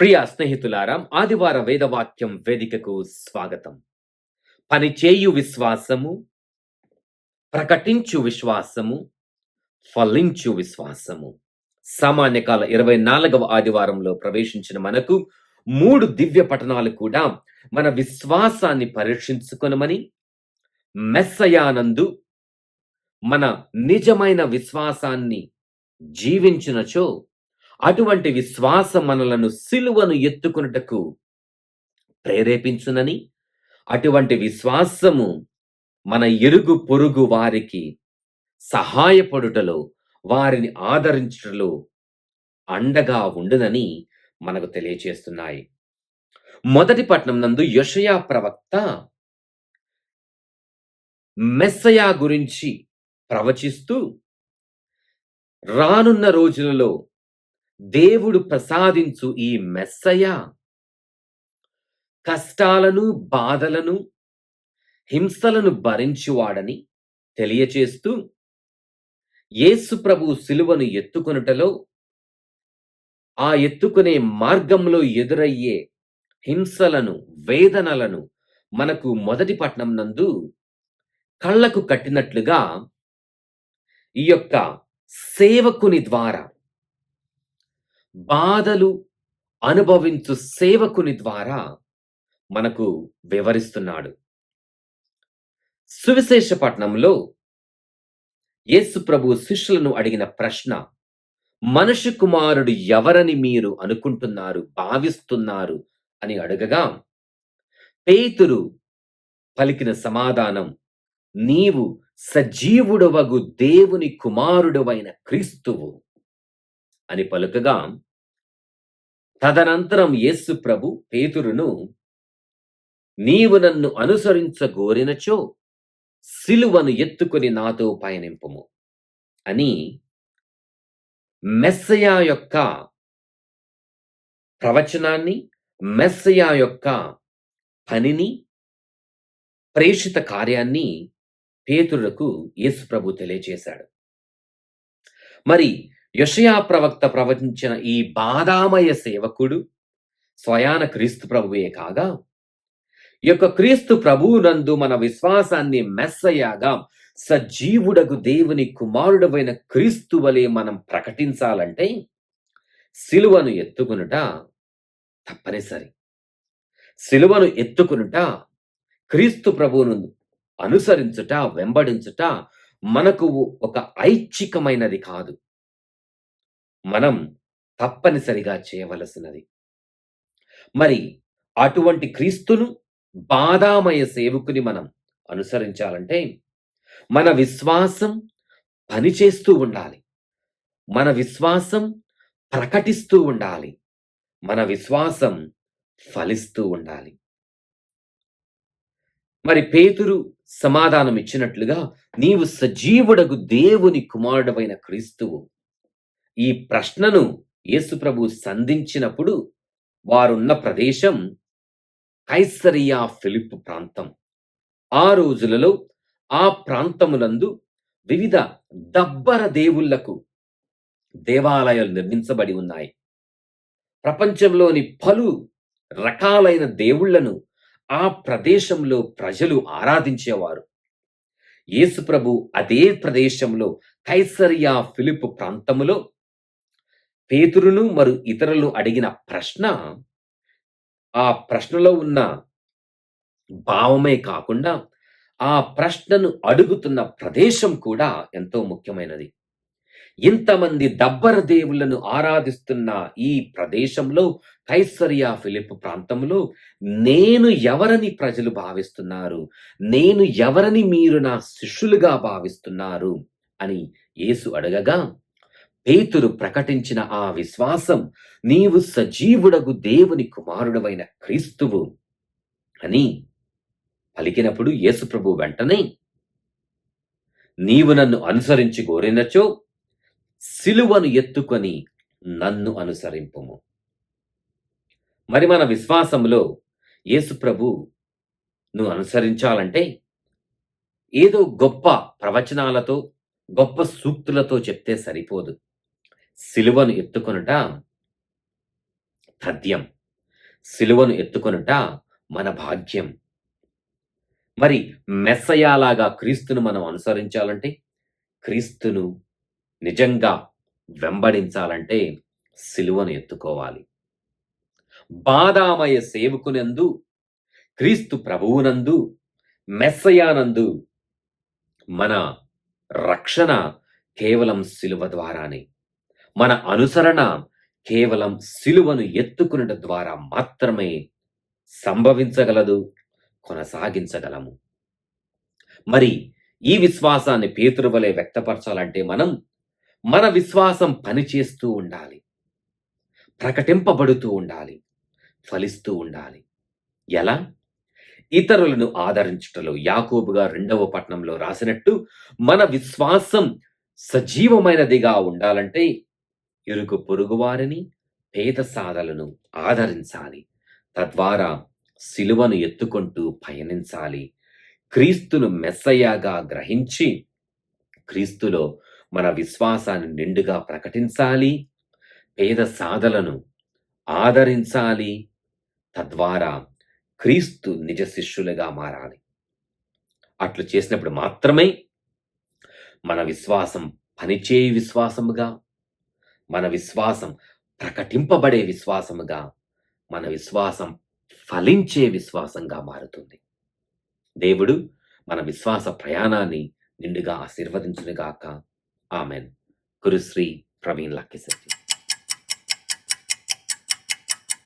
ప్రియ స్నేహితులారా, ఆదివార వేదవాక్యం వేదికకు స్వాగతం. పనిచేయు విశ్వాసము, ప్రకటించు విశ్వాసము, ఫలించు విశ్వాసము. సామాన్య కాల 24వ ఆదివారంలో ప్రవేశించిన మనకు 3 దివ్య పఠనాలు కూడా మన విశ్వాసాన్ని పరీక్షించుకొనమని, మెస్సయానందు మన నిజమైన విశ్వాసాన్ని జీవించినచో అటువంటి విశ్వాసం మనలను సిలువను ఎత్తుకొనుటకు ప్రేరేపించునని, అటువంటి విశ్వాసము మన ఇరుగు పొరుగు వారికి సహాయపడుటలో, వారిని ఆదరించుటలో అండగా ఉండునని మనకు తెలియచేస్తున్నాయి. మొదటి పట్నం నందు యెషయా ప్రవక్త మెస్సయా గురించి ప్రవచిస్తూ, రానున్న రోజులలో దేవుడు ప్రసాదించు ఈ మెస్సయా కష్టాలను, బాధలను, హింసలను భరించువాడని తెలియచేస్తూ, యేసు ప్రభు సిలువను ఎత్తుకొనుటలో, ఆ ఎత్తుకునే మార్గంలో ఎదురయ్యే హింసలను, వేదనలను మనకు మొదటి పట్నం నందు కళ్ళకు కట్టినట్లుగా ఈ యొక్క సేవకుని ద్వారా, బాధలు అనుభవించు సేవకుని ద్వారా మనకు వివరిస్తున్నాడు. సువిశేష పట్నంలో యేసు ప్రభు శిష్యులను అడిగిన ప్రశ్న, మనుష్య కుమారుడు ఎవరని మీరు అనుకుంటున్నారు, భావిస్తున్నారు అని అడగగా, పేతురు పలికిన సమాధానం, నీవు సజీవుడవగు దేవుని కుమారుడవైన క్రీస్తువు అని పలుకగా, తదనంతరం యేసు ప్రభు పేతురును, నీవు నన్ను అనుసరించగోరినచో సిలువను ఎత్తుకొని నాతో పయనింపుము అని మెస్సయా యొక్క ప్రవచనాన్ని, మెస్సయా యొక్క పనిని, ప్రేషిత కార్యాన్ని పేతురులకు యేసు ప్రభు తెలియజేశాడు. మరి యెషయా ప్రవక్త ప్రవచించిన ఈ బాధామయ సేవకుడు స్వయాన క్రీస్తు ప్రభువే కాగా, ఈ యొక్క క్రీస్తు ప్రభువునందు మన విశ్వాసాన్ని మెస్సయాగా, సజీవుడగు దేవుని కుమారుడవైన క్రీస్తు వలె మనం ప్రకటించాలంటే సిలువను ఎత్తుకొనుట తప్పనిసరి. సిలువను ఎత్తుకొనుట, క్రీస్తు ప్రభువును అనుసరించుట, వెంబడించుట మనకు ఒక ఐచ్ఛికమైనది కాదు, మనం తప్పనిసరిగా చేయవలసినది. మరి అటువంటి క్రీస్తును, బాధామయ సేవకుని మనం అనుసరించాలంటే మన విశ్వాసం పనిచేస్తూ ఉండాలి, మన విశ్వాసం ప్రకటిస్తూ ఉండాలి, మన విశ్వాసం ఫలిస్తూ ఉండాలి. మరి పేతురు సమాధానం ఇచ్చినట్లుగా, నీవు సజీవుడగు దేవుని కుమారుడవైన క్రీస్తువు. ఈ ప్రశ్నను యేసు ప్రభు సంధించినప్పుడు వారున్న ప్రదేశం కైసరియా ఫిలిప్పు ప్రాంతం. ఆ రోజులలో ఆ ప్రాంతములందు వివిధ దబ్బర దేవుళ్లకు దేవాలయాలు నిర్మించబడి ఉన్నాయి. ప్రపంచంలోని పలు రకాలైన దేవుళ్లను ఆ ప్రదేశంలో ప్రజలు ఆరాధించేవారు. యేసు ప్రభు అదే ప్రదేశంలో కైసరియా ఫిలిప్పు ప్రాంతములో పేతురును మరియు ఇతరులు అడిగిన ప్రశ్న, ఆ ప్రశ్నలో ఉన్న భావమే కాకుండా ఆ ప్రశ్నను అడుగుతున్న ప్రదేశం కూడా ఎంతో ముఖ్యమైనది. ఇంతమంది దబ్బర దేవుళ్లను ఆరాధిస్తున్న ఈ ప్రదేశంలో, కైసరియా ఫిలిప్పు ప్రాంతంలో, నేను ఎవరని ప్రజలు భావిస్తున్నారు, నేను ఎవరని మీరు నా శిష్యులుగా భావిస్తున్నారు అని యేసు అడగగా, పేతురు ప్రకటించిన ఆ విశ్వాసం, నీవు సజీవుడగు దేవుని కుమారుడవైన క్రీస్తువు అని పలికినప్పుడు యేసు ప్రభు వెంటనే, నీవు నన్ను అనుసరించి కోరినచో సిలువను ఎత్తుకొని నన్ను అనుసరింపుము. మరి మన విశ్వాసంలో యేసు ప్రభును అనుసరించాలంటే ఏదో గొప్ప ప్రవచనాలతో, గొప్ప సూక్తులతో చెప్తే సరిపోదు. సిలువను ఎత్తుకొనుట తథ్యం. సిలువను ఎత్తుకొనుట మన భాగ్యం. మరి మెస్సయ్యలాగా క్రీస్తును మనం అనుసరించాలంటే, క్రీస్తును నిజంగా వెంబడించాలంటే సిలువను ఎత్తుకోవాలి. బాధామయ సేవకునందు, క్రీస్తు ప్రభువునందు, మెస్సయానందు మన రక్షణ కేవలం సిలువ ద్వారానే. మన అనుసరణ కేవలం సిలువను ఎత్తుకునుట ద్వారా మాత్రమే సంభవించగలదు, కొనసాగించగలము. మరి ఈ విశ్వాసాన్ని పేతురు వలె వ్యక్తపరచాలంటే మన విశ్వాసం పనిచేస్తూ ఉండాలి. ప్రకటింపబడుతూ ఉండాలి. ఫలిస్తూ ఉండాలి. ఎలా? ఇతరులను ఆదరించుటలో యాకోబుగా 2వ పట్టణంలో రాసినట్టు మన విశ్వాసం సజీవమైనదిగా ఉండాలంటే ఇరుగు పొరుగువారిని, పేద సాదలను ఆదరించాలి. తద్వారా సిలువను ఎత్తుకుంటూ పయనించాలి. క్రీస్తును మెస్సయ్యగా గ్రహించి క్రీస్తులో మన విశ్వాసాన్ని నిండుగా ప్రకటించాలి. పేద సాదలను ఆదరించాలి. తద్వారా క్రీస్తు నిజ శిష్యులుగా మారాలి. అట్లు చేసినప్పుడు మాత్రమే మన విశ్వాసం పనిచేయు విశ్వాసముగా, మన విశ్వాసం ప్రకటింపబడే విశ్వాసముగా, మన విశ్వాసం ఫలించే విశ్వాసంగా మారుతుంది. దేవుడు మన విశ్వాస ప్రయాణాన్ని నిండుగా ఆశీర్వదించునుగాక. ఆమెన్. గురుశ్రీ ప్రవీణ్ లక్కిశెట్టి.